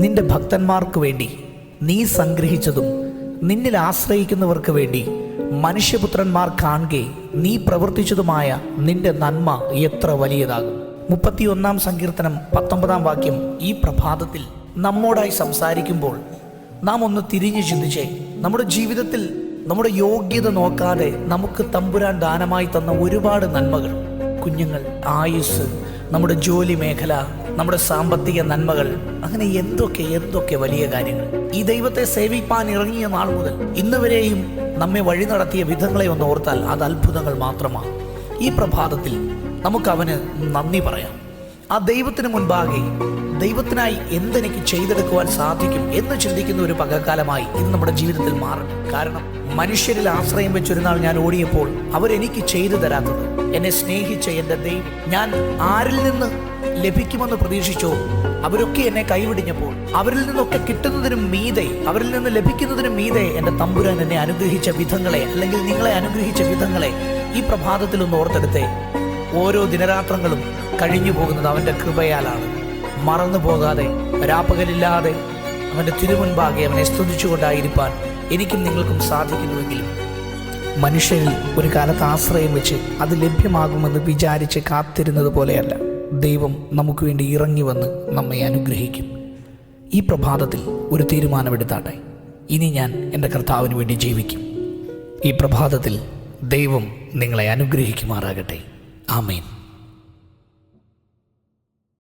നിന്റെ ഭക്തന്മാർക്ക് വേണ്ടി നീ സംഗ്രഹിച്ചതും നിന്നിൽ ആശ്രയിക്കുന്നവർക്ക് വേണ്ടി മനുഷ്യപുത്രന്മാർ കാണുകെ നീ പ്രവർത്തിച്ചതുമായ നിന്റെ നന്മ എത്ര വലിയതാകും. 31 സങ്കീർത്തനം 19 വാക്യം ഈ പ്രഭാതത്തിൽ നമ്മോടായി സംസാരിക്കുമ്പോൾ നാം ഒന്ന് തിരിഞ്ഞു ചിന്തിച്ചേ. നമ്മുടെ ജീവിതത്തിൽ നമ്മുടെ യോഗ്യത നോക്കാതെ നമുക്ക് തമ്പുരാൻ ദാനമായി തന്ന ഒരുപാട് നന്മകൾ, കുഞ്ഞുങ്ങൾ, ആയുസ്, നമ്മുടെ ജോലി മേഖല, നമ്മുടെ സാമ്പത്തിക നന്മകൾ, അങ്ങനെ എന്തൊക്കെ വലിയ കാര്യങ്ങൾ. ഈ ദൈവത്തെ സേവിപ്പാൻ ഇറങ്ങിയ നാൾ മുതൽ ഇന്ന് വരെയും നമ്മെ വഴി നടത്തിയ വിധങ്ങളെ ഒന്ന് ഓർത്താൽ അത് അത്ഭുതങ്ങൾ മാത്രമാണ്. ഈ പ്രഭാതത്തിൽ നമുക്കവന് നന്ദി പറയാം. ആ ദൈവത്തിന് മുൻപാകെ ദൈവത്തിനായി എന്തെനിക്ക് ചെയ്തെടുക്കുവാൻ സാധിക്കും എന്ന് ചിന്തിക്കുന്ന ഒരു പകൽക്കാലമായി ഇന്ന് നമ്മുടെ ജീവിതത്തിൽ മാറണം. കാരണം മനുഷ്യരിൽ ആശ്രയം വെച്ചൊരു നാൾ ഞാൻ ഓടിയപ്പോൾ അവരെനിക്ക് ചെയ്തു തരാത്തത്, എന്നെ സ്നേഹിച്ച എൻ്റെ ദൈവം ഞാൻ ആരിൽ നിന്ന് ലഭിക്കുമെന്ന് പ്രതീക്ഷിച്ചോ അവരൊക്കെ എന്നെ കൈവിടിഞ്ഞപ്പോൾ അവരിൽ നിന്നൊക്കെ കിട്ടുന്നതിനും മീതെ, അവരിൽ നിന്ന് ലഭിക്കുന്നതിനും മീതെ എൻ്റെ തമ്പുരാൻ എന്നെ അനുഗ്രഹിച്ച വിധങ്ങളെ, അല്ലെങ്കിൽ നിങ്ങളെ അനുഗ്രഹിച്ച വിധങ്ങളെ ഈ പ്രഭാതത്തിൽ ഒന്ന് ഓർത്തെടുത്തേ. ഓരോ ദിനരാത്രങ്ങളും കഴിഞ്ഞു പോകുന്നത് അവൻ്റെ കൃപയാലാണ്. മറന്നു പോകാതെ രാപ്പകലില്ലാതെ അവൻ്റെ തിരുമുൻപാകെ അവനെ സ്തുതിച്ചുകൊണ്ടായിരിക്കാൻ എനിക്കും നിങ്ങൾക്കും സാധിക്കുന്നുവെങ്കിലും മനുഷ്യരിൽ ഒരു കാലത്ത് ആശ്രയം വെച്ച് അത് ലഭ്യമാകുമെന്ന് വിചാരിച്ച് കാത്തിരുന്നത് പോലെയല്ല, ദൈവം നമുക്ക് വേണ്ടി ഇറങ്ങി വന്ന് നമ്മെ അനുഗ്രഹിക്കും. ഈ പ്രഭാതത്തിൽ ഒരു തീരുമാനമെടുത്താട്ടെ, ഇനി ഞാൻ എൻ്റെ കർത്താവിന് വേണ്ടി ജീവിക്കും. ഈ പ്രഭാതത്തിൽ ദൈവം നിങ്ങളെ അനുഗ്രഹിക്കുമാറാകട്ടെ. ആമേൻ.